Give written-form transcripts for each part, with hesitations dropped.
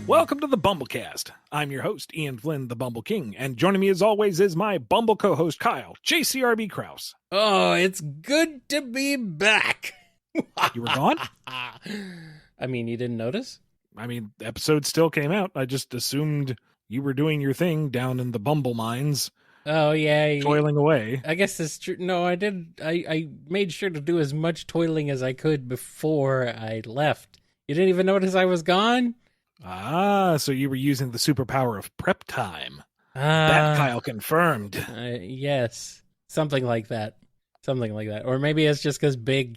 Welcome to the BumbleKast. I'm your host, Ian Flynn, the Bumble King, and joining me as always is my Bumble co-host, Kyle, JCRB Krause. Oh, it's good to be back. You were gone? I mean, you didn't notice? I mean, the episode still came out. I just assumed you were doing your thing down in the Bumble mines. Oh, yeah. Toiling away. I guess it's true. No, I did. I made sure to do as much toiling as I could before I left. You didn't even notice I was gone? Ah, so you were using the superpower of prep time. That Kyle confirmed. Yes. Something like that. Or maybe it's just because Big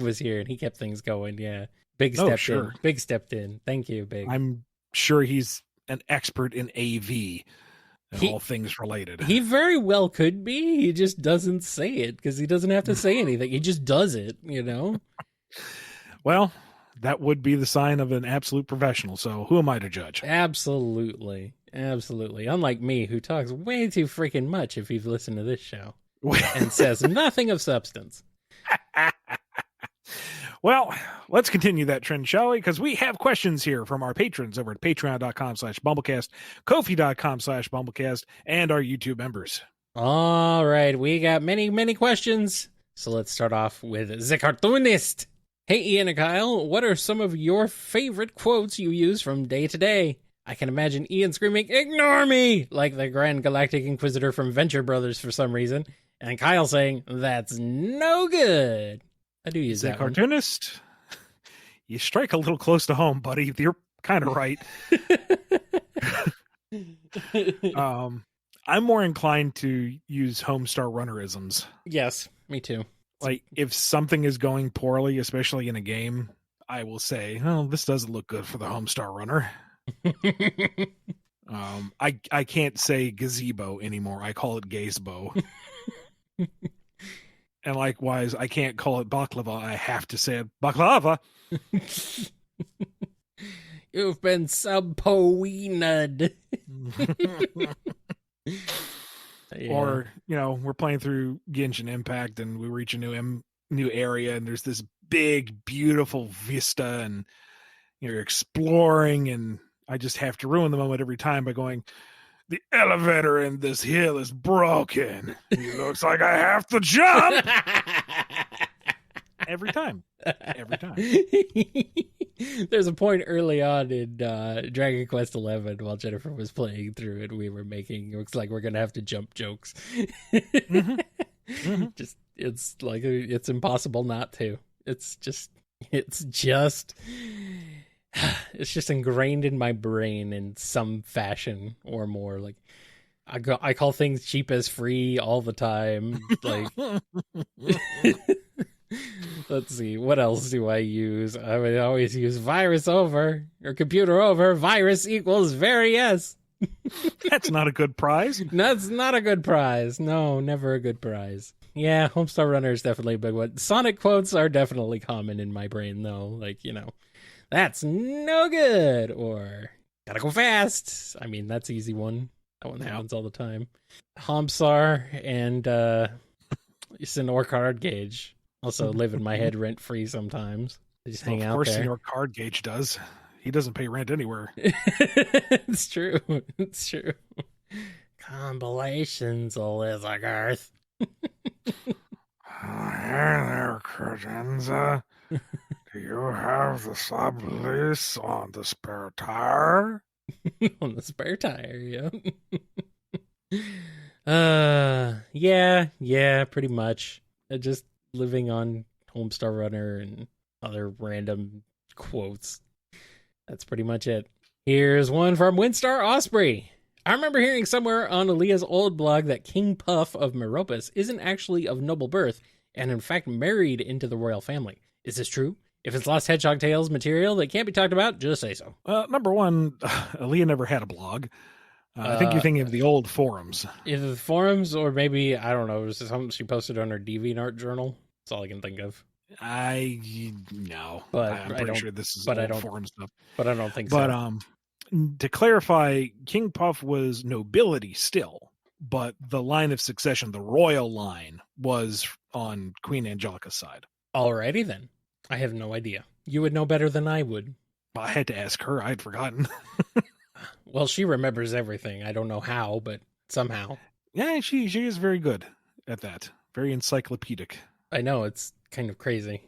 was here and he kept things going. Yeah. Big stepped in. Big stepped in. Thank you, Big. I'm sure he's an expert in AV and all things related. He very well could be. He just doesn't say it because he doesn't have to say anything. He just does it, you know? Well, that would be the sign of an absolute professional, so who am I to judge? Absolutely. Unlike me, who talks way too freaking much if you've listened to this show and says nothing of substance. Well, let's continue that trend, shall we? Because we have questions here from our patrons over at patreon.com/BumbleKast, Ko-fi.com/BumbleKast, and our YouTube members. All right, we got many, many questions. So let's start off with the Cartoonist. Hey, Ian and Kyle, what are some of your favorite quotes you use from day to day? I can imagine Ian screaming, "Ignore me!" like the Grand Galactic Inquisitor from Venture Brothers for some reason, and Kyle saying, "That's no good." I do use that Cartoonist. You strike a little close to home, buddy. You're kind of right. I'm more inclined to use Homestar Runnerisms. Yes, me too. Like, if something is going poorly, especially in a game, I will say, "Oh, this doesn't look good for the Homestar Runner." I can't say gazebo anymore. I call it gazebo. And likewise, I can't call it baklava. I have to say it baklava. You've been subpoenaed. Yeah. Or, we're playing through Genshin Impact and we reach a new area and there's this big, beautiful vista and you're exploring, and I just have to ruin the moment every time by going, "The elevator in this hill is broken. It looks like I have to jump." Every time. There's a point early on in Dragon Quest XI while Jennifer was playing through it, we were making, it looks like we're gonna have to jump jokes. Just it's impossible not to. It's just ingrained in my brain in some fashion or more. Like I call things cheap as free all the time. Like let's see, what else do I use? I would always use virus over or computer over. Virus equals very yes. That's not a good prize. That's not a good prize. No, never a good prize. Yeah, Homestar Runner is definitely a big one. Sonic quotes are definitely common in my brain, though. Like, "That's no good," or "Gotta go fast." I mean, that's an easy one. That one happens all the time. Homsar and Senor Card Gauge also live in my head rent-free sometimes. They just hang out there. Of course, Senor Card Gauge does. He doesn't pay rent anywhere. It's true. Compilations, Elizabeth. There, Credenza. Do you have the sublease on the spare tire? On the spare tire, yeah. Yeah, pretty much. Just living on Homestar Runner and other random quotes. That's pretty much it. Here's one from Windstar Osprey. I remember hearing somewhere on Aaliyah's old blog that King Puff of Meropis isn't actually of noble birth, and in fact married into the royal family. Is this true? If it's Lost Hedgehog Tales material that can't be talked about, just say so. Number one, Aaliyah never had a blog. I think you're thinking of the old forums. Either the forums or maybe, I don't know, it was something she posted on her DeviantArt journal. That's all I can think of. No. But I'm pretty sure this is forum stuff. But I don't think so. But to clarify, King Puff was nobility still, but the line of succession, the royal line, was on Queen Angelica's side. Alrighty then. I have no idea. You would know better than I would. I had to ask her. I'd forgotten. Well, she remembers everything. I don't know how, but somehow. Yeah, she is very good at that. Very encyclopedic. I know, it's kind of crazy.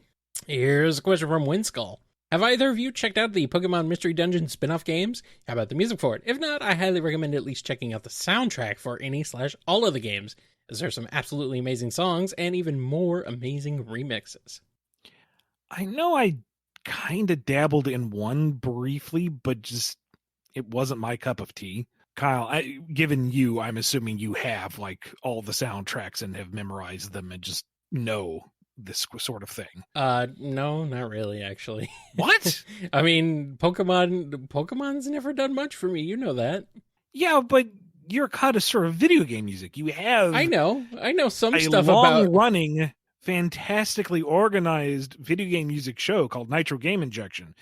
Here's a question from Windskull. Have either of you checked out the Pokemon Mystery Dungeon spin-off games? How about the music for it? If not, I highly recommend at least checking out the soundtrack for any/all of the games, as there's some absolutely amazing songs and even more amazing remixes. I know I kind of dabbled in one briefly, but just it wasn't my cup of tea. Kyle, given you, I'm assuming you have like all the soundtracks and have memorized them and just know this sort of thing. No, not really, actually. What? I mean, Pokemon's never done much for me. You know that. Yeah, but you're a connoisseur of video game music. You have I know some a stuff about long-running, fantastically organized video game music show called Nitro Game Injection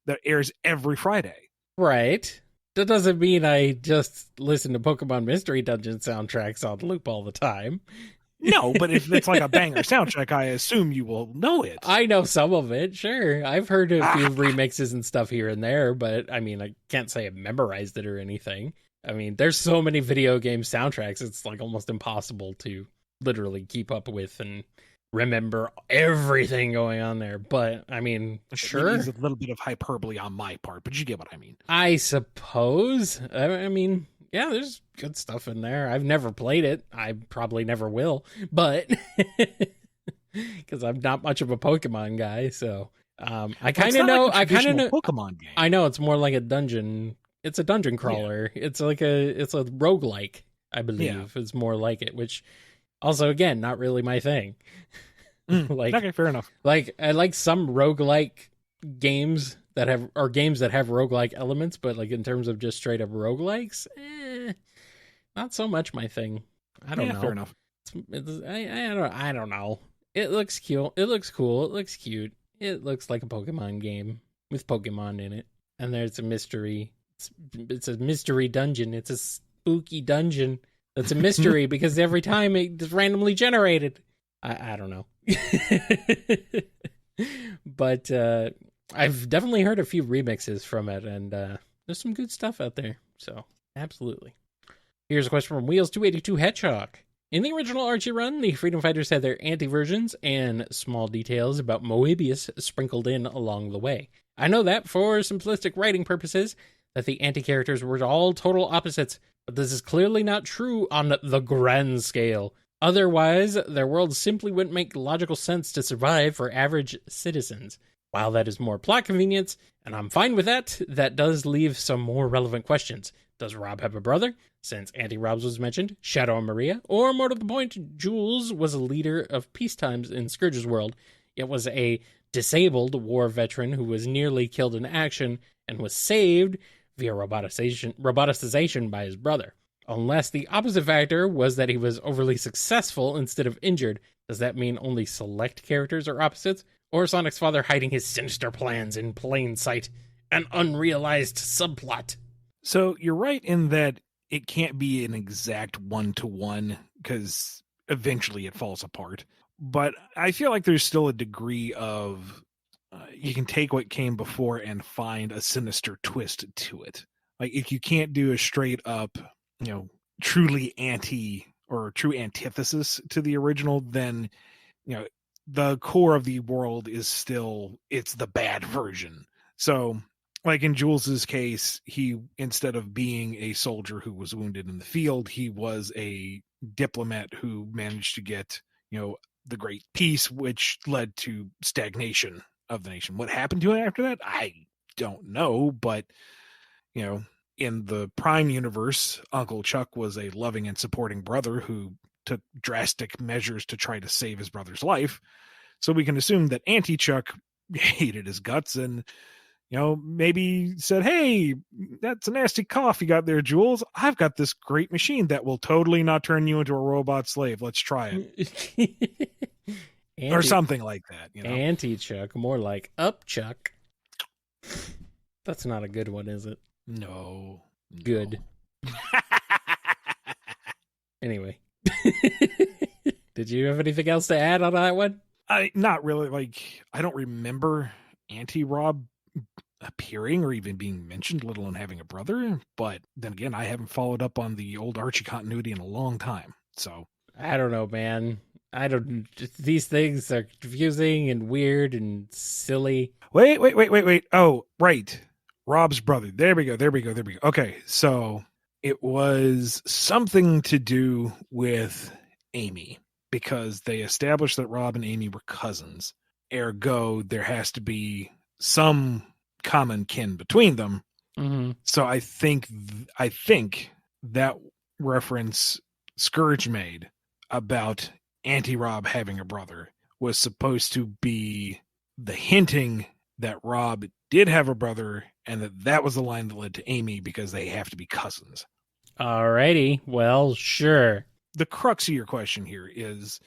that airs every Friday. Right. That doesn't mean I just listen to Pokemon Mystery Dungeon soundtracks on loop all the time. No, but if it's like a banger soundtrack, I assume you will know it. I know some of it, sure. I've heard a few remixes and stuff here and there, but I mean, I can't say I've memorized it or anything. I mean, there's so many video game soundtracks, it's like almost impossible to literally keep up with and remember everything going on there. But I mean, sure. It's a little bit of hyperbole on my part, but you get what I mean. I suppose. I mean, yeah, there's good stuff in there. I've never played it. I probably never will, but because I'm not much of a Pokemon guy, so I kind of know. I kind of know Pokemon game. I know it's more like a dungeon. It's a dungeon crawler. Yeah. It's a roguelike, I believe. Yeah. It's more like it, which also again not really my thing. Like, okay, fair enough. Like I like some roguelike games that have roguelike elements, but like in terms of just straight up roguelikes, not so much my thing. I don't know. Fair enough. I don't know. It looks cute. It looks cool. It looks cute. It looks like a Pokemon game with Pokemon in it. And there's a mystery. It's a mystery dungeon. It's a spooky dungeon that's a mystery because every time it's randomly generated. I don't know. But I've definitely heard a few remixes from it, and there's some good stuff out there. So, absolutely. Here's a question from Wheels282 Hedgehog. In the original Archie run, the Freedom Fighters had their anti-versions and small details about Moebius sprinkled in along the way. I know that, for simplistic writing purposes, that the anti-characters were all total opposites, but this is clearly not true on the grand scale. Otherwise, their worlds simply wouldn't make logical sense to survive for average citizens. While that is more plot convenience, and I'm fine with that, that does leave some more relevant questions. Does Rob have a brother? Since Auntie Rob's was mentioned, Shadow and Maria, or more to the point, Jules was a leader of peacetimes in Scourge's world. It was a disabled war veteran who was nearly killed in action and was saved via roboticization by his brother. Unless the opposite factor was that he was overly successful instead of injured, does that mean only select characters are opposites? Or Sonic's father hiding his sinister plans in plain sight? An unrealized subplot. So you're right in that it can't be an exact one-to-one because eventually it falls apart. But I feel like there's still a degree of you can take what came before and find a sinister twist to it. Like if you can't do a straight up, truly anti or true antithesis to the original, then, the core of the world is still, it's the bad version. So like in Jules's case, he, instead of being a soldier who was wounded in the field, he was a diplomat who managed to get, the Great Peace, which led to stagnation of the nation. What happened to him after that? I don't know, but, in the Prime universe, Uncle Chuck was a loving and supporting brother who took drastic measures to try to save his brother's life. So we can assume that Auntie Chuck hated his guts and, maybe said, hey, that's a nasty cough you got there, Jules. I've got this great machine that will totally not turn you into a robot slave. Let's try it. Or something like that. Auntie Chuck, more like up Chuck. That's not a good one, is it? No. Good. Anyway. Did you have anything else to add on that one? Not really. Like, I don't remember Auntie Rob appearing or even being mentioned, let alone having a brother. But then again, I haven't followed up on the old Archie continuity in a long time. So I don't know, man. I don't. These things are confusing and weird and silly. Wait. Oh, right. Rob's brother. There we go. Okay, so it was something to do with Amy because they established that Rob and Amy were cousins. Ergo, there has to be some common kin between them. Mm-hmm. So I think that reference Scourge made about Auntie Rob having a brother was supposed to be the hinting that Rob did have a brother and that was the line that led to Amy because they have to be cousins. Alrighty. Well, sure. The crux of your question here is,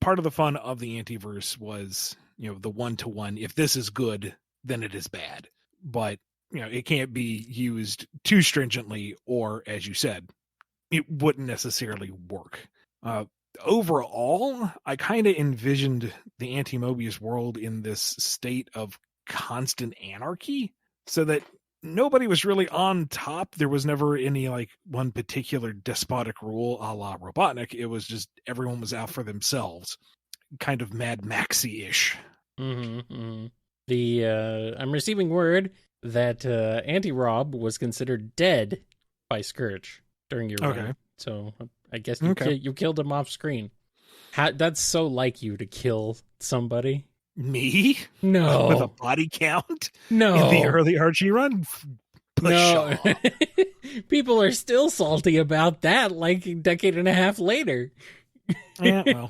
part of the fun of the Antiverse was, the one-to-one. If this is good, then it is bad. But, it can't be used too stringently or, as you said, it wouldn't necessarily work. Overall, I kind of envisioned the Anti-Mobius world in this state of constant anarchy so that nobody was really on top. There was never any one particular despotic rule a la Robotnik. It was just everyone was out for themselves, kind of Mad Maxi-ish. Mm-hmm. I'm receiving word that Anti-Rob was considered dead by Scourge during your run. So I guess you killed him off screen. That's so like you to kill somebody. Me? No. With a body count? No. In the early Archie run? No. People are still salty about that like a decade and a half later. Yeah, well.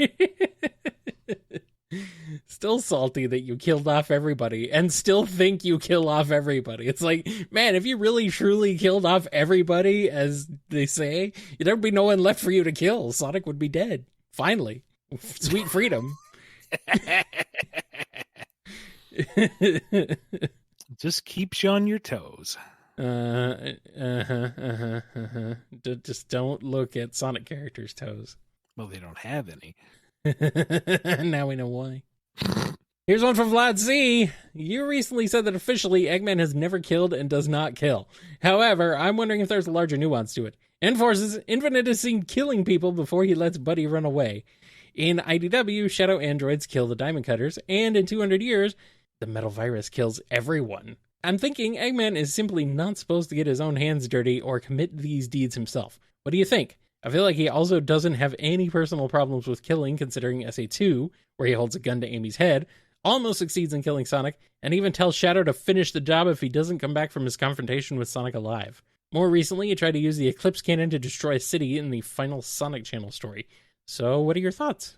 Still salty that you killed off everybody and still think you kill off everybody. It's like, man, if you really truly killed off everybody, as they say, there'd be no one left for you to kill. Sonic would be dead. Finally. Sweet freedom. Just keeps you on your toes. Just don't look at Sonic characters' toes. Well, they don't have any. Now we know why. Here's one from Vlad C. You recently said that officially Eggman has never killed and does not kill. However, I'm wondering if there's a larger nuance to it. In Forces, Infinite is seen killing people before he lets Buddy run away. In IDW, Shadow Androids kill the Diamond Cutters, and in 200 years, the Metal Virus kills everyone. I'm thinking Eggman is simply not supposed to get his own hands dirty or commit these deeds himself. What do you think? I feel like he also doesn't have any personal problems with killing, considering SA2, where he holds a gun to Amy's head, almost succeeds in killing Sonic, and even tells Shadow to finish the job if he doesn't come back from his confrontation with Sonic alive. More recently, he tried to use the Eclipse Cannon to destroy a city in the final Sonic Channel story. So, what are your thoughts?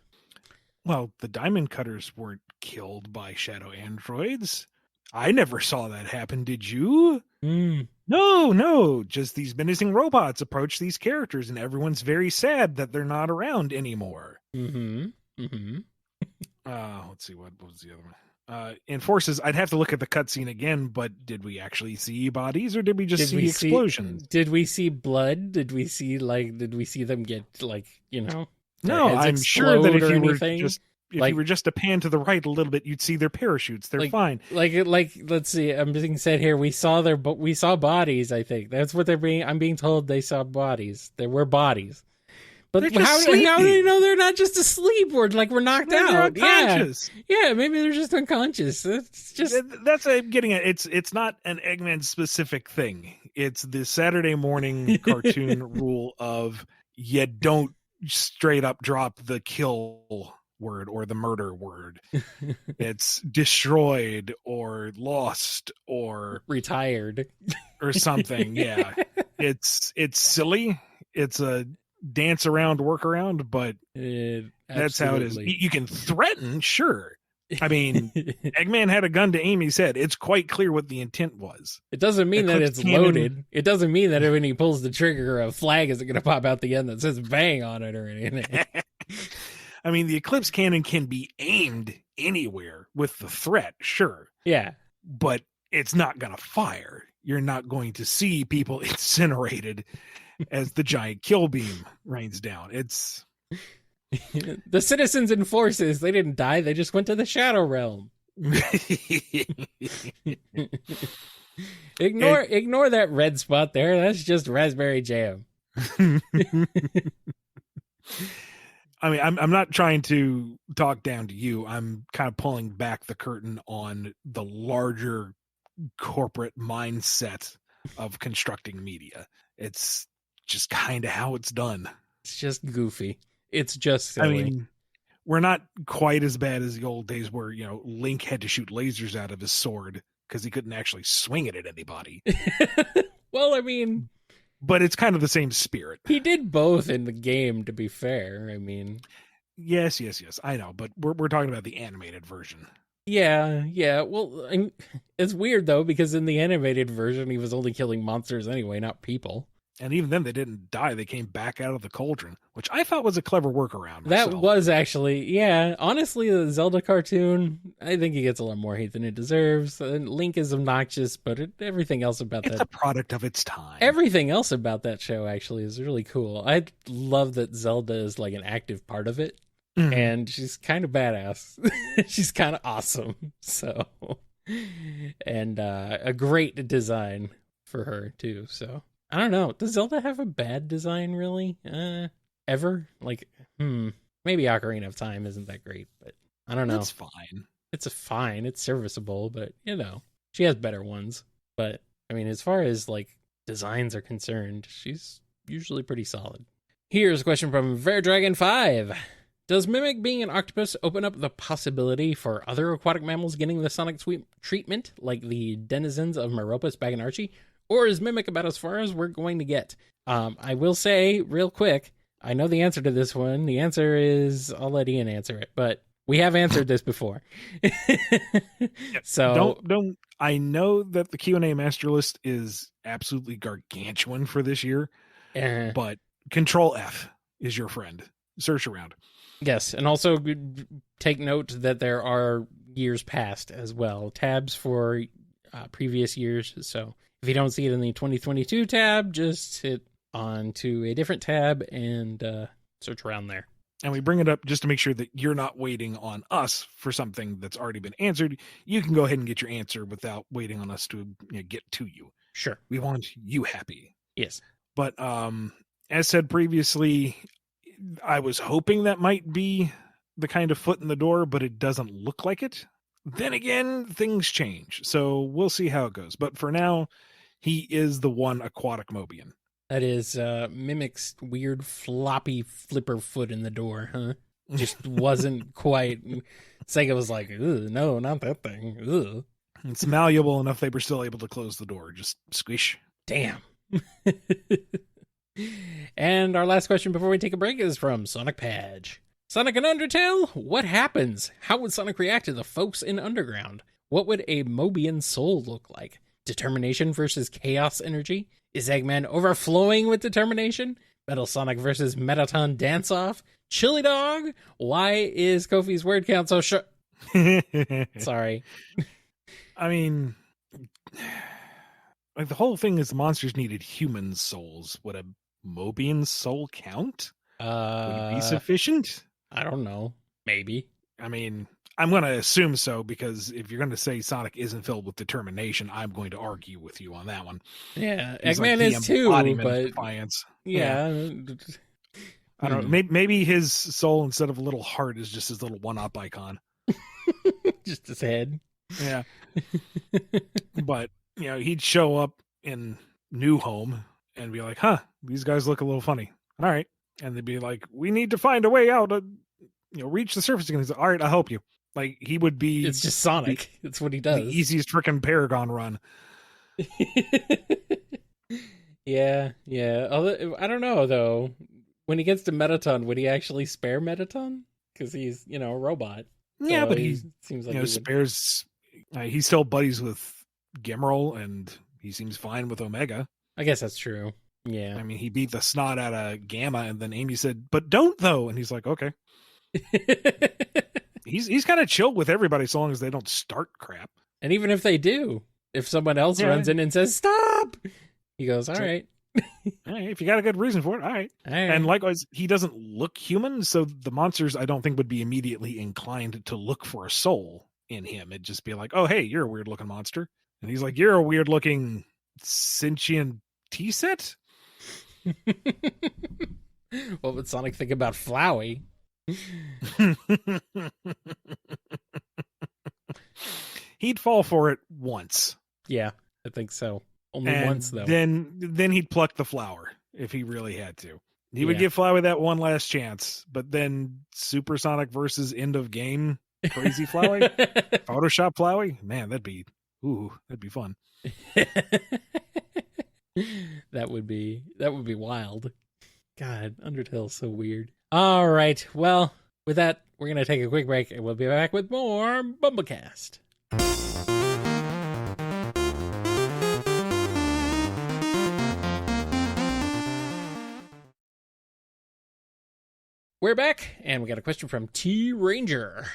Well, the Diamond Cutters weren't killed by Shadow Androids. I never saw that happen, did you? No, just these menacing robots approach these characters and everyone's very sad that they're not around anymore. Let's see, what was the other one? In Forces, I'd have to look at the cutscene again, but did we actually see bodies or did we just see explosions? Did we see blood? Did we see them get No, I'm sure that if you were just to pan to the right a little bit, you'd see their parachutes. They're fine. Let's see. I'm being said here. We saw bodies. I think that's what I'm being told. They saw bodies. There were bodies. But how do they know they're not just asleep? We're knocked out. They're unconscious. Yeah, maybe they're just unconscious. It's just that's what I'm getting at. It's not an Eggman specific thing. It's the Saturday morning cartoon rule of you don't straight up drop the kill word or the murder word. It's destroyed or lost or retired or something. Yeah, it's silly. It's a dance around, work around, but that's how it is. You can threaten, sure. I mean, Eggman had a gun to Amy's head. It's quite clear what the intent was. It doesn't mean that it's loaded. It doesn't mean that when he pulls the trigger, a flag isn't going to pop out the end that says bang on it or anything. I mean, the Eclipse Cannon can be aimed anywhere with the threat, sure. Yeah. But it's not going to fire. You're not going to see people incinerated as the giant kill beam rains down. It's... The citizens in Forces, they didn't die. They just went to the Shadow Realm. Ignore that red spot there. That's just raspberry jam. I mean, I'm not trying to talk down to you. I'm kind of pulling back the curtain on the larger corporate mindset of constructing media. It's just kind of how it's done. It's just goofy. It's just silly. I mean, we're not quite as bad as the old days where, Link had to shoot lasers out of his sword because he couldn't actually swing it at anybody. Well, I mean, but it's kind of the same spirit. He did both in the game, to be fair. I mean, yes, I know, but we're talking about the animated version. Yeah. Well, it's weird though, because in the animated version, he was only killing monsters anyway, not people. And even then, they didn't die. They came back out of the cauldron, which I thought was a clever workaround. That was actually, yeah. Honestly, the Zelda cartoon, I think he gets a lot more hate than it deserves. And Link is obnoxious, but everything else about it's a product of its time. Everything else about that show actually is really cool. I love that Zelda is like an active part of it, and she's kind of badass. She's kind of awesome. So, and a great design for her too. So. I don't know. Does Zelda have a bad design, really? Ever? Like, maybe Ocarina of Time isn't that great, but I don't know. It's fine. It's serviceable, but, she has better ones. But, I mean, as far as, like, designs are concerned, she's usually pretty solid. Here's a question from VerDragon5. Does Mimic being an octopus open up the possibility for other aquatic mammals getting the Sonic treatment, like the denizens of Meropus back in Archie? Or is Mimic about as far as we're going to get? I will say, real quick, I know the answer to this one. The answer is, I'll let Ian answer it, but we have answered this before. So don't. I know that the Q&A master list is absolutely gargantuan for this year, but Control F is your friend. Search around. Yes, and also take note that there are years past as well, tabs for previous years. So if you don't see it in the 2022 tab, just hit on to a different tab and search around there. And we bring it up just to make sure that you're not waiting on us for something that's already been answered. You can go ahead and get your answer without waiting on us to get to you. Sure. We want you happy. Yes. But as said previously, I was hoping that might be the kind of foot in the door, but it doesn't look like it. Then again, things change. So we'll see how it goes. But for now, he is the one Aquatic Mobian. That is Mimic's weird floppy flipper foot in the door, huh? Just wasn't quite. Sega was like, no, not that thing. Ugh. It's malleable enough they were still able to close the door. Just squish. Damn. And our last question before we take a break is from Sonic Padge. Sonic and Undertale, what happens? How would Sonic react to the folks in Underground? What would a Mobian soul look like? Determination versus chaos energy? Is Eggman overflowing with determination? Metal Sonic versus Mettaton dance-off? Chili Dog? Why is Kofi's word count so short? Sorry. I mean, like the whole thing is the monsters needed human souls. Would a Mobian soul count? Would it be sufficient? I don't know. Maybe. I mean, I'm going to assume so, because if you're going to say Sonic isn't filled with determination, I'm going to argue with you on that one. Yeah, He's Eggman like is too, but defiance. Yeah. I don't know. Maybe his soul, instead of a little heart, is just his little one-up icon. Just his head. Yeah. But, he'd show up in New Home and be like, these guys look a little funny. All right. And they'd be like, we need to find a way out. Reach the surface again. He's like, all right, I'll help you. Like, he would be... It's just Sonic. That's what he does. The easiest freaking Paragon run. Yeah. Although, I don't know, though. When he gets to Mettaton, would he actually spare Mettaton? Because he's, a robot. Yeah, so but he seems like spares... he's still buddies with Gimmerl, and he seems fine with Omega. I guess that's true. Yeah. I mean, he beat the snot out of Gamma, and then Amy said, but don't, though. And he's like, okay. He's kind of chill with everybody so long as they don't start crap. And even if they do, if someone else runs in and says, stop, he goes, all right. Hey, if you got a good reason for it, all right. And likewise, he doesn't look human, so the monsters, I don't think, would be immediately inclined to look for a soul in him. It'd just be like, oh, hey, you're a weird looking monster. And he's like, you're a weird looking sentient tea set? What would Sonic think about Flowey? He'd fall for it once. Yeah, I think so. Only once, though. Then he'd pluck the flower if he really had to. He would give Flowey that one last chance, but then Supersonic versus end of game crazy Flowey, Photoshop Flowey, man, that'd be fun. That would be wild. God, Undertale's so weird. All right, well, with that, we're gonna take a quick break, and we'll be back with more BumbleKast. We're back, and we got a question from T Ranger.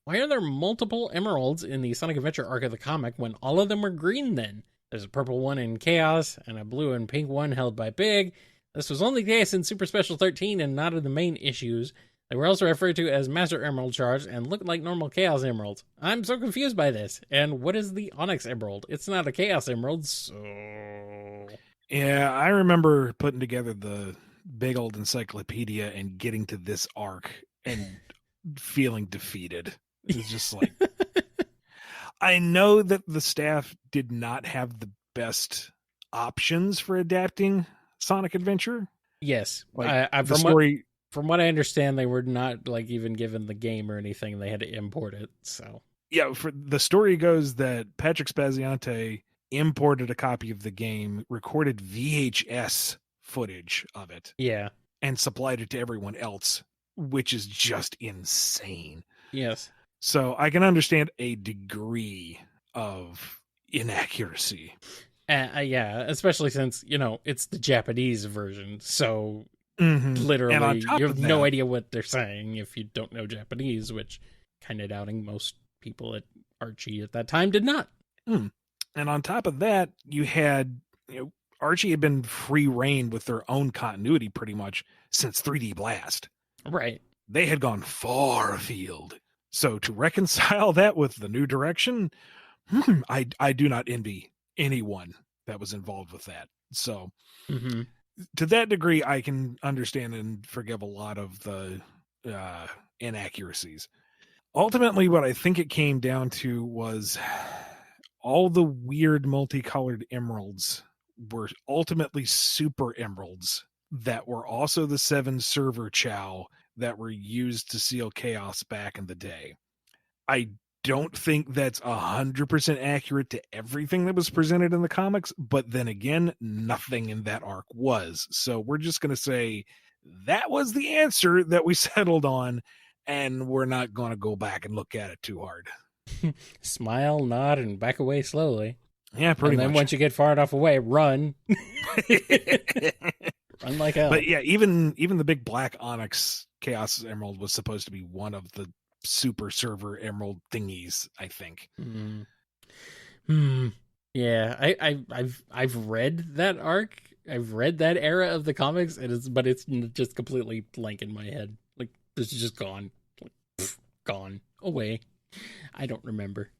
Why are there multiple emeralds in the Sonic Adventure arc of the comic when all of them were green then? There's a purple one in Chaos, and a blue and pink one held by Big. This was only the case in Super Special 13 and not in the main issues. They were also referred to as Master Emerald Shards and looked like normal Chaos Emeralds. I'm so confused by this. And what is the Onyx Emerald? It's not a Chaos Emerald, so... Yeah, I remember putting together the big old encyclopedia and getting to this arc and feeling defeated. It was just like... I know that the staff did not have the best options for adapting Sonic Adventure. Yes. Like, the story... From what I understand, they were not like even given the game or anything. They had to import it. So yeah, for the story goes that Patrick Spaziante imported a copy of the game, recorded VHS footage of it, and supplied it to everyone else, which is just insane. Yes. So I can understand a degree of inaccuracy. Yeah, especially since, it's the Japanese version. So literally, you have no idea what they're saying if you don't know Japanese, which kind of doubting most people at Archie at that time did not. And on top of that, you had, Archie had been free reign with their own continuity pretty much since 3D Blast. Right. They had gone far afield. So to reconcile that with the new direction, I do not envy anyone that was involved with that. So to that degree, I can understand and forgive a lot of the inaccuracies. Ultimately, what I think it came down to was all the weird multicolored emeralds were ultimately super emeralds that were also the 7 server chow that were used to seal chaos back in the day. I don't think that's 100% accurate to everything that was presented in the comics, but then again, nothing in that arc was. So we're just going to say that was the answer that we settled on, and we're not going to go back and look at it too hard. Smile, nod, and back away slowly. Yeah, pretty much. And then once you get far enough away, run. Run like hell. But yeah, even the big black onyx Chaos Emerald was supposed to be one of the super server emerald thingies, I think. Yeah, I've read that arc. I've read that era of the comics, but it's just completely blank in my head. Like, this is just gone. Like, gone. Away. I don't remember.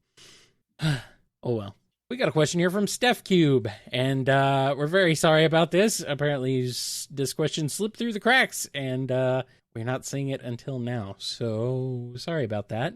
Oh well. We got a question here from Steph Cube, and we're very sorry about this. Apparently, this question slipped through the cracks, and we're not seeing it until now. So sorry about that.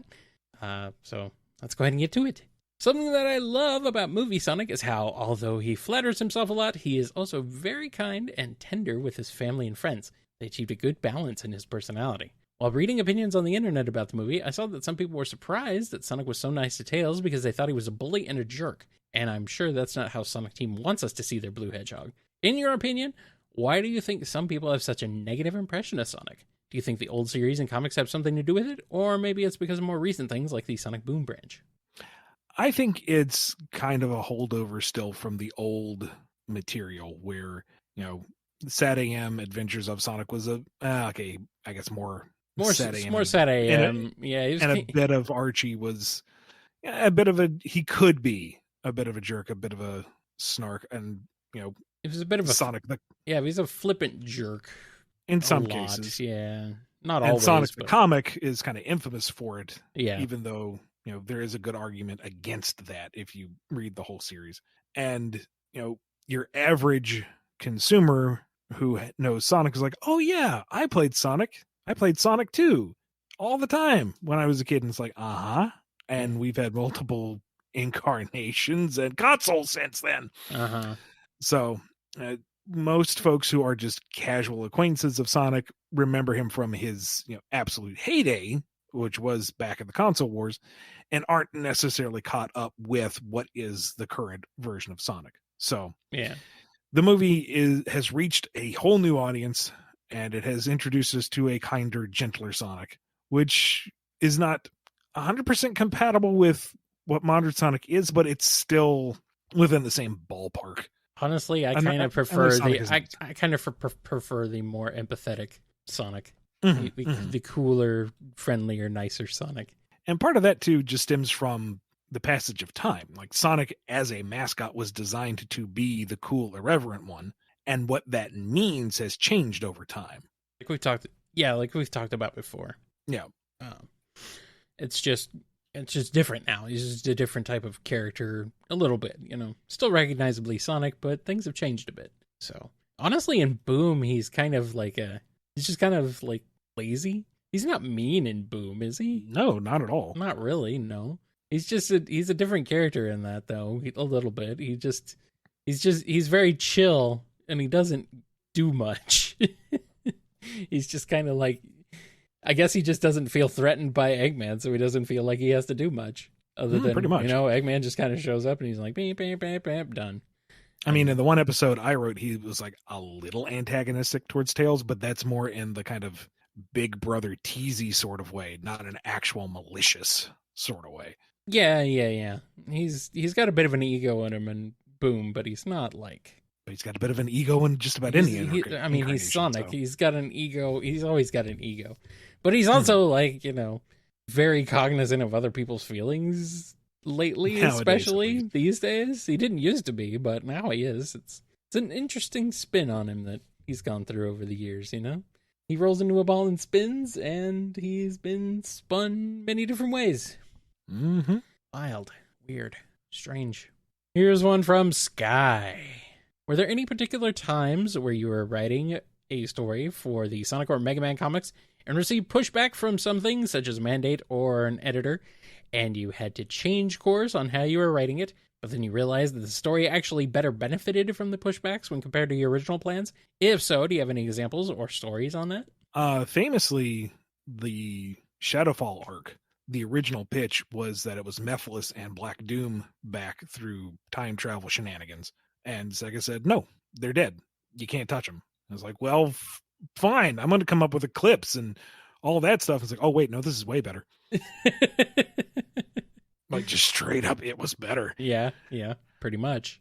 So let's go ahead and get to it. Something that I love about Movie Sonic is how, although he flatters himself a lot, he is also very kind and tender with his family and friends. They achieved a good balance in his personality. While reading opinions on the internet about the movie, I saw that some people were surprised that Sonic was so nice to Tails because they thought he was a bully and a jerk. And I'm sure that's not how Sonic Team wants us to see their Blue Hedgehog. In your opinion, why do you think some people have such a negative impression of Sonic? Do you think the old series and comics have something to do with it? Or maybe it's because of more recent things like the Sonic Boom branch? I think it's kind of a holdover still from the old material where, Sad AM Adventures of Sonic was I guess more Sad AM. More Sad AM. And a bit of Archie was he could be a bit of a jerk, a bit of a snark, and, it was a bit of a Sonic. He's a flippant jerk. In some cases. Yeah. Not and always. Sonic the comic is kind of infamous for it. Yeah. Even though there is a good argument against that if you read the whole series. And, your average consumer who knows Sonic is like, oh yeah, I played Sonic. I played Sonic 2 all the time when I was a kid. And it's like, uh-huh. And we've had multiple incarnations and consoles since then. Uh-huh. So most folks who are just casual acquaintances of Sonic remember him from his absolute heyday, which was back in the console wars, and aren't necessarily caught up with what is the current version of Sonic. So yeah, the movie has reached a whole new audience, and it has introduced us to a kinder, gentler Sonic, which is not 100% compatible with what modern Sonic is, but it's still within the same ballpark. Honestly, I kind of prefer the more empathetic Sonic, the cooler, friendlier, nicer Sonic. And part of that too just stems from the passage of time. Like Sonic as a mascot was designed to be the cool, irreverent one, and what that means has changed over time. Like we've talked about before. Yeah, it's just different now. He's just a different type of character, a little bit. Still recognizably Sonic, but things have changed a bit. So honestly, in Boom, he's kind of he's just kind of like lazy. He's not mean in Boom, is he? No, not at all. Not really. No. He's a different character in that, though, a little bit. He's very chill, and he doesn't do much. He's just kind of like, I guess he just doesn't feel threatened by Eggman, so he doesn't feel like he has to do much. Other than, pretty much. Eggman just kind of shows up, and he's like, beep, beep, beep, beep, done. I mean, in the one episode I wrote, he was like a little antagonistic towards Tails, but that's more in the kind of big brother teasy sort of way, not an actual malicious sort of way. Yeah. He's got a bit of an ego in him and Boom, but he's not like... But he's got a bit of an ego in just about any he's Sonic. So. He's got an ego. He's always got an ego. But he's also very cognizant of other people's feelings lately, especially these days. He didn't used to be, but now he is. It's an interesting spin on him that he's gone through over the years, He rolls into a ball and spins, and he's been spun many different ways. Mm-hmm. Wild, weird, strange. Here's one from Sky. Were there any particular times where you were writing a story for the Sonic or Mega Man comics and received pushback from something, such as a mandate or an editor, and you had to change course on how you were writing it, but then you realized that the story actually better benefited from the pushbacks when compared to your original plans? If so, do you have any examples or stories on that? Famously, the Shadowfall arc, the original pitch was that it was Mephiles and Black Doom back through time travel shenanigans. And SEGA said, no, they're dead. You can't touch them. I was like, well, fine. I'm going to come up with Eclipse and all that stuff. It's like, oh, wait, no, this is way better. Like, just straight up, it was better. Yeah, pretty much.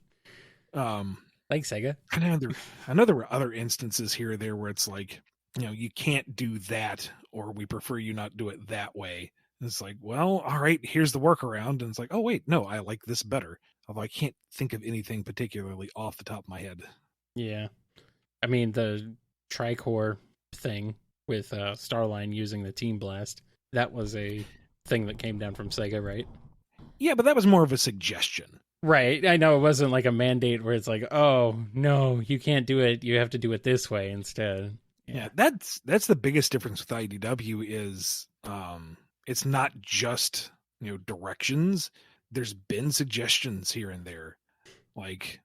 Thanks, SEGA. I know there were other instances here or there where it's like, you can't do that, or we prefer you not do it that way. And it's like, well, all right, here's the workaround. And it's like, oh, wait, no, I like this better. Although I can't think of anything particularly off the top of my head. Yeah. I mean, the Tricore thing with Starline using the Team Blast, that was a thing that came down from SEGA, right? Yeah, but that was more of a suggestion. Right. I know it wasn't like a mandate where it's like, oh, no, you can't do it. You have to do it this way instead. Yeah, that's the biggest difference with IDW is it's not just, directions. There's been suggestions here and there. Like,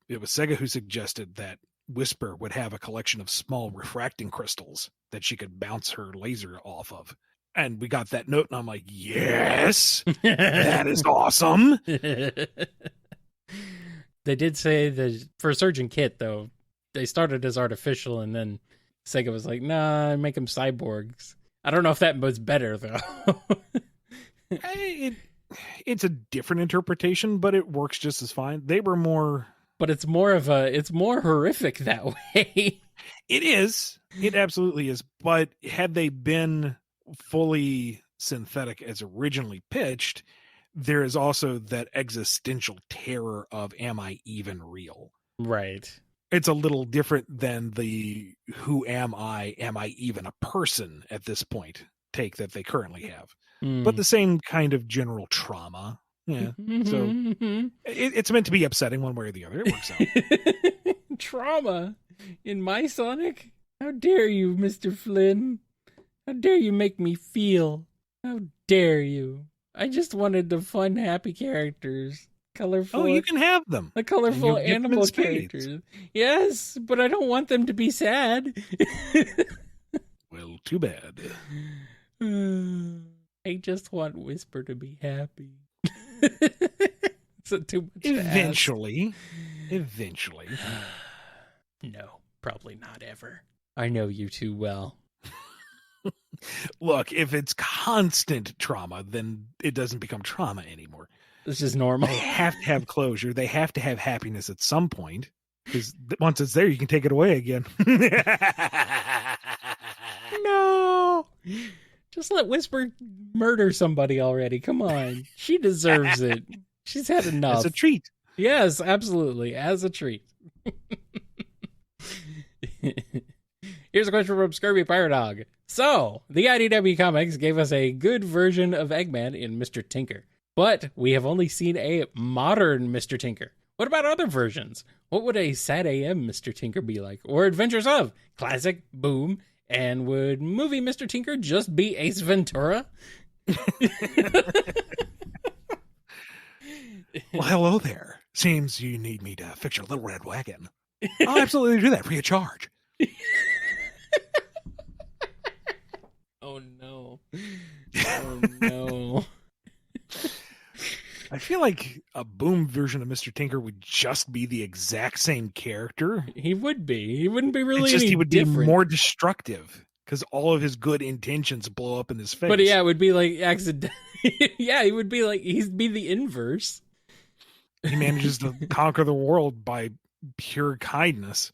it was SEGA who suggested that Whisper would have a collection of small refracting crystals that she could bounce her laser off of. And we got that note, and I'm like, yes, that is awesome. They did say that for Surgeon Kit, though, they started as artificial, and then SEGA was like, nah, make them cyborgs. I don't know if that was better, though. It's a different interpretation, but it works just as fine. They were more... But it's more horrific that way. It is. It absolutely is. But had they been fully synthetic as originally pitched, there is also that existential terror of, am I even real? Right. It's a little different than the who am I even a person at this point take that they currently have, Mm. but the same kind of general trauma. Yeah. So it's meant to be upsetting one way or the other. It works out. Trauma in my Sonic? How dare you, Mr. Flynn? How dare you make me feel? How dare you? I just wanted the fun, happy characters. Colorful. Oh, you can have them. The colorful And you get them in animal spades. characters. Yes, but I don't want them to be sad. Well, too bad. I just want Whisper to be happy. Is it too much to ask? Eventually. No, probably not ever. I know you too well. Look, if it's constant trauma, then it doesn't become trauma anymore. It's just normal. They have to have closure. They have to have happiness at some point. Because once it's there, you can take it away again. No! Just let Whisper murder somebody already. Come on. She deserves it. She's had enough. It's a treat. Yes, absolutely. As a treat. Here's a question from Kirby Pirate Dog. So, the IDW Comics gave us a good version of Eggman in Mr. Tinker, but we have only seen a modern Mr. Tinker. What about other versions? What would a Sad AM Mr. Tinker be like? Or Adventures of? Classic, boom, and would movie Mr. Tinker just be Ace Ventura? Well, hello there. Seems you need me to fix your little red wagon. I'll absolutely do that free of charge. Oh no. Oh no. I feel like a boom version of Mr. Tinker would just be the exact same character. He would be. He wouldn't be really It's just any he would different. be more destructive because all of his good intentions blow up in his face. But yeah, it would be like accident. Yeah, he would be like, he'd be the inverse. He manages to conquer the world by pure kindness.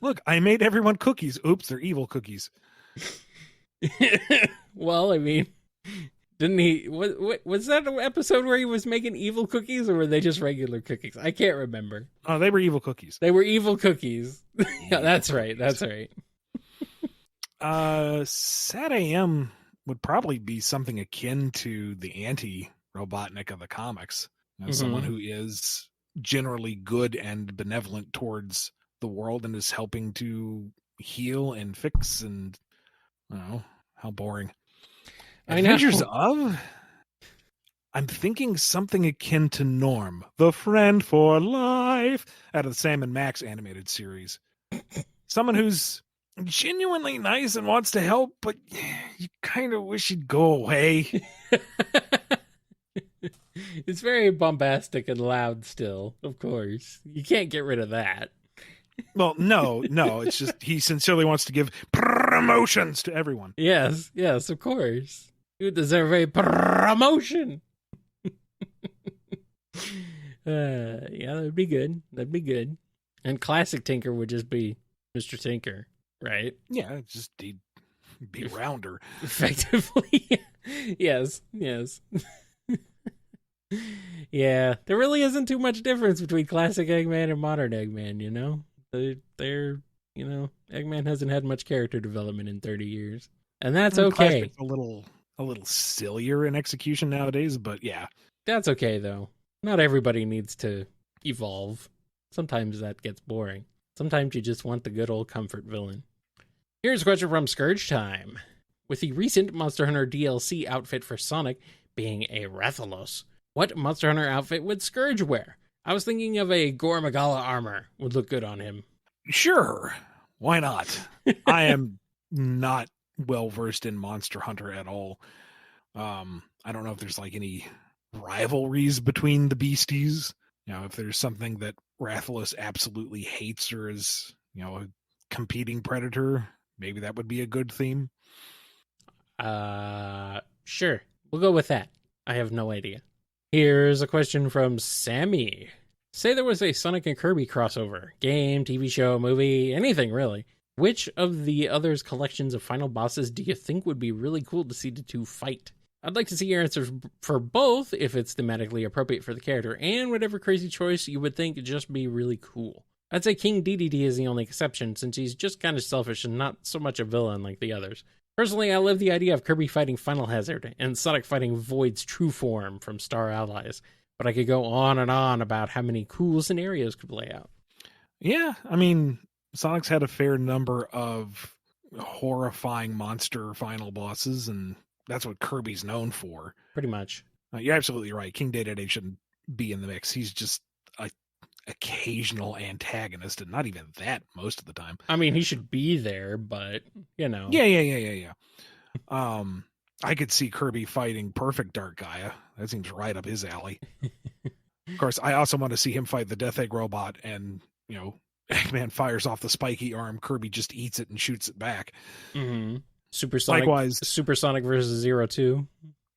Look, I made everyone cookies. Oops, they're evil cookies. Well, I mean, didn't he? What was that episode where he was making evil cookies, or were they just regular cookies? I can't remember. Oh, they were evil cookies. They were evil cookies. Yeah, that's right. That's right. Sad AM would probably be something akin to the anti-Robotnik of the comics. Someone who is generally good and benevolent towards the world and is helping to heal and fix and, I don't know, how boring. Adventures of? I'm thinking something akin to Norm, the friend for life, out of the Sam and Max animated series. Someone who's genuinely nice and wants to help, but you kind of wish he'd go away. It's very bombastic and loud still, of course. You can't get rid of that. Well, no, it's just he sincerely wants to give promotions to everyone. Yes, of course. You deserve a promotion. Yeah, that'd be good. That'd be good. And classic Tinker would just be Mr. Tinker, right? Yeah, it's just he'd be rounder. Effectively. Yes. Yeah, there really isn't too much difference between classic Eggman and modern Eggman, you know? They're Eggman hasn't had much character development in 30 years. And that's okay. Classic's a little sillier in execution nowadays, but yeah. That's okay, though. Not everybody needs to evolve. Sometimes that gets boring. Sometimes you just want the good old comfort villain. Here's a question from Scourge Time. With the recent Monster Hunter DLC outfit for Sonic being a Rathalos, what Monster Hunter outfit would Scourge wear? I was thinking of a Gore Magala armor would look good on him. Sure. Why not? I am not well versed in Monster Hunter at all. I don't know if there's like any rivalries between the beasties. You know, if there's something that Rathalos absolutely hates or is, a competing predator, maybe that would be a good theme. Sure. We'll go with that. I have no idea. Here's a question from Sammy. Say there was a Sonic and Kirby crossover. Game, TV show, movie, anything really. Which of the others' collections of final bosses do you think would be really cool to see the two fight? I'd like to see your answers for both if it's thematically appropriate for the character, and whatever crazy choice you would think would just be really cool. I'd say King DDD is the only exception, since he's just kind of selfish and not so much a villain like the others. Personally, I love the idea of Kirby fighting Final Hazard and Sonic fighting Void's true form from Star Allies, but I could go on and on about how many cool scenarios could play out. Yeah, I mean, Sonic's had a fair number of horrifying monster final bosses, and that's what Kirby's known for. Pretty much. You're absolutely right. King Dedede shouldn't be in the mix. He's just a occasional antagonist, and not even that most of the time. I mean, he should be there, but you know. Yeah. I could see Kirby fighting Perfect Dark Gaia. That seems right up his alley. Of course, I also want to see him fight the Death Egg robot, and Eggman fires off the spiky arm. Kirby just eats it and shoots it back. Mm-hmm. Supersonic. Likewise, Supersonic versus 02.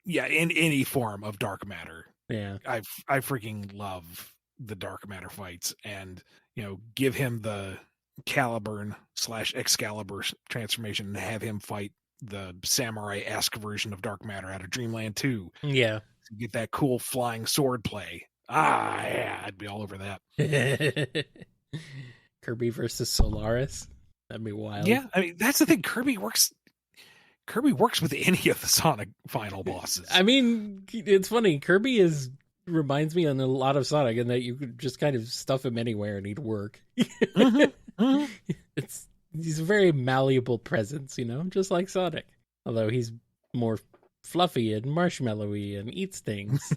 Yeah, in any form of dark matter. Yeah, I freaking love the dark matter fights, and give him the Caliburn/Excalibur transformation and have him fight the samurai-esque version of dark matter out of Dreamland 2. Yeah, to get that cool flying sword play. Yeah, I'd be all over that. Kirby versus Solaris. That'd be wild. Yeah, I mean, that's the thing. Kirby works with any of the Sonic final bosses. I mean, it's funny. Kirby reminds me on a lot of Sonic in that you could just kind of stuff him anywhere and he'd work. Mm-hmm. He's a very malleable presence, just like Sonic. Although he's more fluffy and marshmallowy and eats things.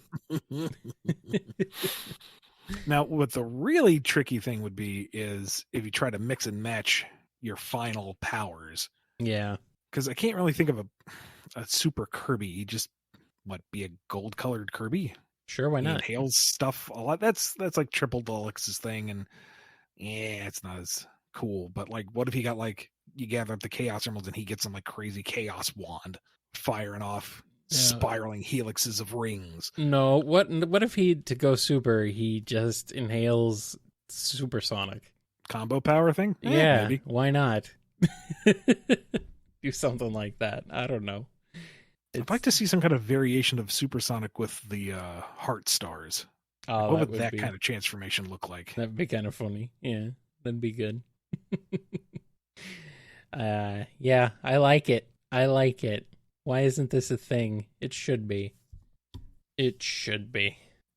Now, what the really tricky thing would be is if you try to mix and match your final powers. Yeah. Because I can't really think of a super Kirby. He'd just, be a gold-colored Kirby? Sure, why not? He inhales stuff a lot. That's like Triple Deluxe's thing, and it's not as cool. But what if he got you gather up the Chaos Emeralds and he gets some crazy Chaos Wand firing off spiraling helixes of rings? No, what if to go super, he just inhales supersonic combo power thing? Yeah, maybe. Why not? Do something like that. I don't know. I'd like to see some kind of variation of supersonic with the heart stars. Oh, what would that kind of transformation look like? That'd be kind of funny. Yeah, that'd be good. Yeah, I like it. Why isn't this a thing? It should be.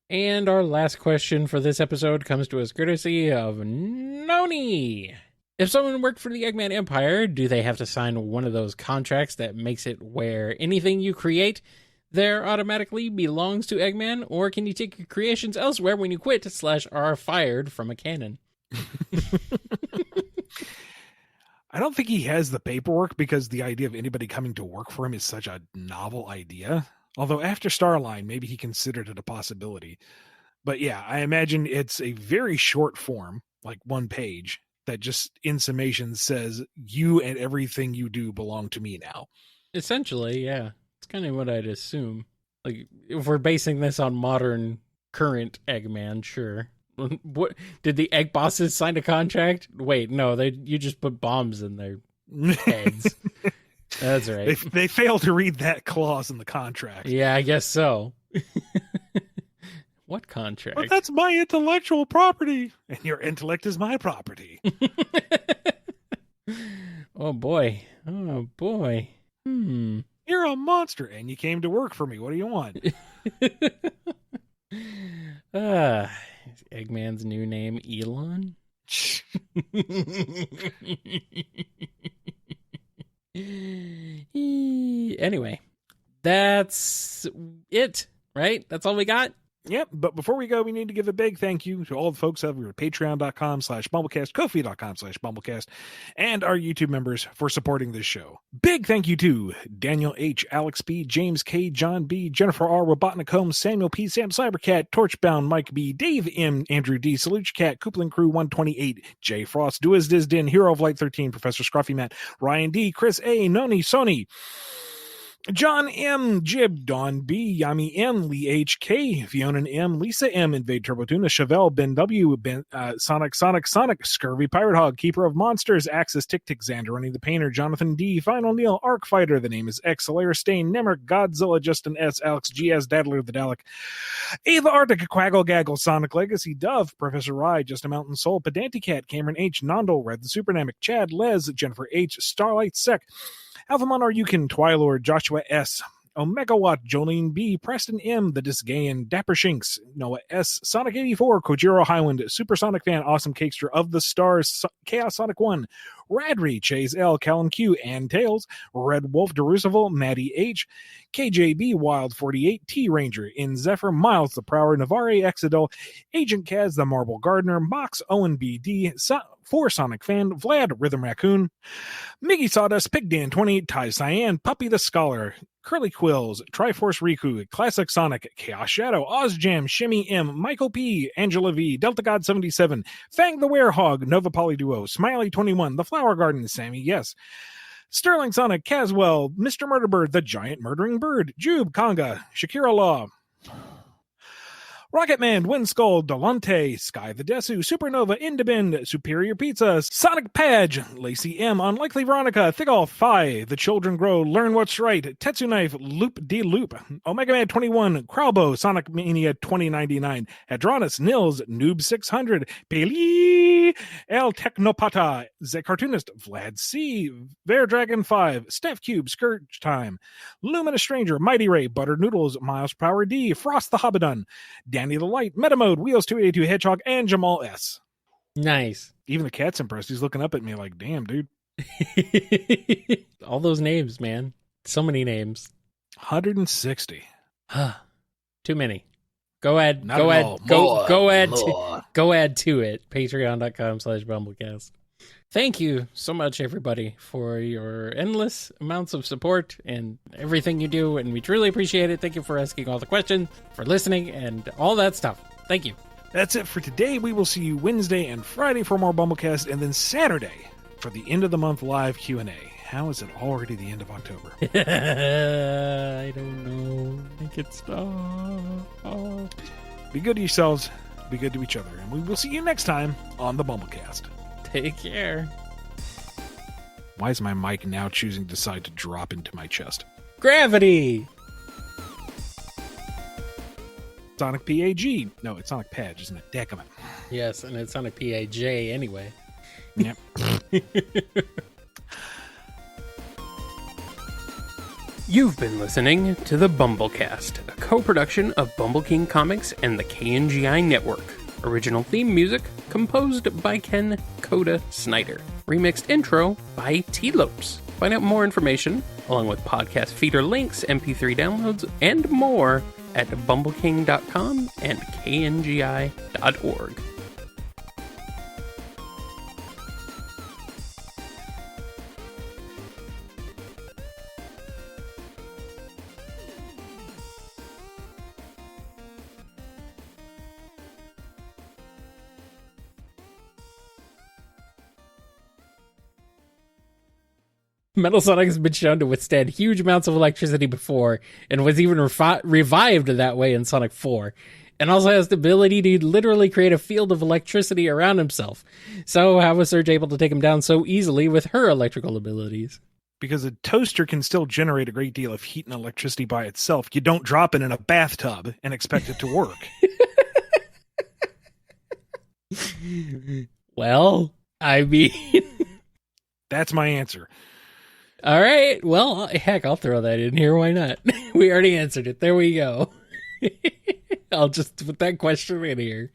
And our last question for this episode comes to us courtesy of Noni. If someone worked for the Eggman Empire, do they have to sign one of those contracts that makes it where anything you create there automatically belongs to Eggman, or can you take your creations elsewhere when you quit / are fired from a canon? I don't think he has the paperwork, because the idea of anybody coming to work for him is such a novel idea. Although after Starline, maybe he considered it a possibility. But yeah, I imagine it's a very short form, like one page, that just in summation says, you and everything you do belong to me now. Essentially, yeah. It's kind of what I'd assume. If we're basing this on modern, current Eggman, sure. What did the egg bosses sign a contract? Wait, no, you just put bombs in their heads. That's right. They failed to read that clause in the contract. Yeah, I guess so. What contract? But that's my intellectual property, and your intellect is my property. Oh boy. You're a monster, and you came to work for me. What do you want? Eggman's new name, Elon? Anyway, that's it, right? That's all we got? Yep, but before we go, we need to give a big thank you to all the folks over at patreon.com/BumbleKast, Ko-fi.com/BumbleKast, and our YouTube members for supporting this show. Big thank you to Daniel H., Alex B., James K., John B., Jennifer R., Robotnik Holmes, Samuel P., Sam Cybercat, Torchbound, Mike B., Dave M., Andrew D., Saluch Cat, Coupling Crew 128, Jay Frost, Duaz Dizdin, Hero of Light 13, Professor Scruffy Matt, Ryan D., Chris A., Noni, Sony, John M., Jib, Don B., Yami M., Lee H.K., Fiona M., Lisa M., Invade Turbo Tuna, Chevelle, Ben W., Sonic, Scurvy, Pirate Hog, Keeper of Monsters, Axis, Tick Tick, Xander, Running the Painter, Jonathan D., Final Neil, Arc Fighter, The Name is X, Solaire Stain, Nemric, Godzilla, Justin S., Alex G.S., Daddler the Dalek, Ava Arctic, Quaggle Gaggle, Sonic Legacy, Dove, Professor Rye, Just a Mountain Soul, Pedanticat, Cameron H., Nando, Red the Supernamic, Chad, Les, Jennifer H., Starlight Sec, Alphamon Yukin, Twilord, Joshua S., Omega Watt, Jolene B., Preston M., The Disgayan, Dapper Shinks, Noah S., Sonic 84, Kojiro Highwind, Supersonic Fan, Awesome Cakester of the Stars, Chaos Sonic 1, Radry, Chase L., Callum Q., and Tails, Red Wolf, Derusival, Maddie H., KJB, Wild 48, T Ranger, In Zephyr, Miles the Prower, Navarre Exidol, Agent Kaz, The Marble Gardener, Mox, Owen BD, For Sonic Fan, Vlad, Rhythm Raccoon, Miggy Sawdust, Pigdan 28, Ty Cyan, Puppy the Scholar, Curly Quills, Triforce Riku, Classic Sonic, Chaos Shadow, Ozjam, Shimmy M, Michael P, Angela V, Delta God 77, Fang the Werehog, Nova Polyduo, Smiley 21, The Flower Garden, Sammy Yes, Sterling Sonic, Caswell, Mr. Murderbird, The Giant Murdering Bird, Jube, Conga, Shakira Law, Rocketman, Windskull, Delante, Sky the Desu, Supernova, Indibend, Superior Pizza, Sonic Padge, Lacey M, Unlikely Veronica, Thigolf, Phi, The Children Grow, Learn What's Right, Tetsu Knife, Loop De Loop, Omega Man 21, Crowbo, Sonic Mania 2099, Hadronis, Nils, Noob 600, Bailey, El Technopata, The Cartoonist, Vlad C, Bear Dragon 5, Steph Cube, Scourge Time, Luminous Stranger, Mighty Ray, Butter Noodles, Miles Power D, Frost the Hobbidon, Danny the Light, Metamode, Wheels 282 Hedgehog, and Jamal S. Nice. Even the cat's impressed. He's looking up at me like, damn, dude. All those names, man. So many names. 160. Too many. Go add Not go at add all. go add more. go add to it. Patreon.com/BumbleKast. Thank you so much, everybody, for your endless amounts of support and everything you do, and we truly appreciate it. Thank you for asking all the questions, for listening, and all that stuff. Thank you. That's it for today. We will see you Wednesday and Friday for more BumbleKast, and then Saturday for the end of the month live Q&A. How is it already the end of October? I don't know. Make it stop. Be good to yourselves. Be good to each other. And we will see you next time on the BumbleKast. Take care. Why is my mic now choosing to decide to drop into my chest? Gravity. Sonic PAG. No, it's Sonic Padge, isn't it? Decament. Yes, and it's on a PAJ anyway. Yep. You've been listening to the BumbleKast, a co-production of Bumble King Comics and the KNGI Network. Original theme music composed by Ken Coda Snyder. Remixed intro by T-Lopes. Find out more information, along with podcast feeder links, MP3 downloads, and more at bumbleking.com and kngi.org. Metal Sonic has been shown to withstand huge amounts of electricity before, and was even revived that way in Sonic 4, and also has the ability to literally create a field of electricity around himself. So how was Surge able to take him down so easily with her electrical abilities? Because a toaster can still generate a great deal of heat and electricity by itself. You don't drop it in a bathtub and expect it to work. Well, I mean... That's my answer. All right. Well, heck, I'll throw that in here. Why not? We already answered it. There we go. I'll just put that question in here.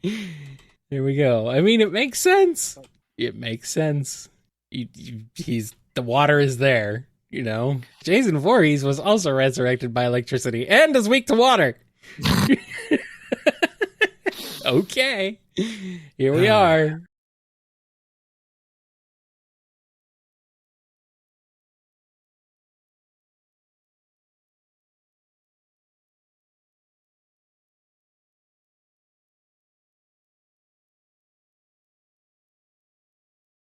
There we go. I mean, it makes sense. It makes sense. The water is there, you know. Jason Voorhees was also resurrected by electricity and is weak to water. Okay. Here we are.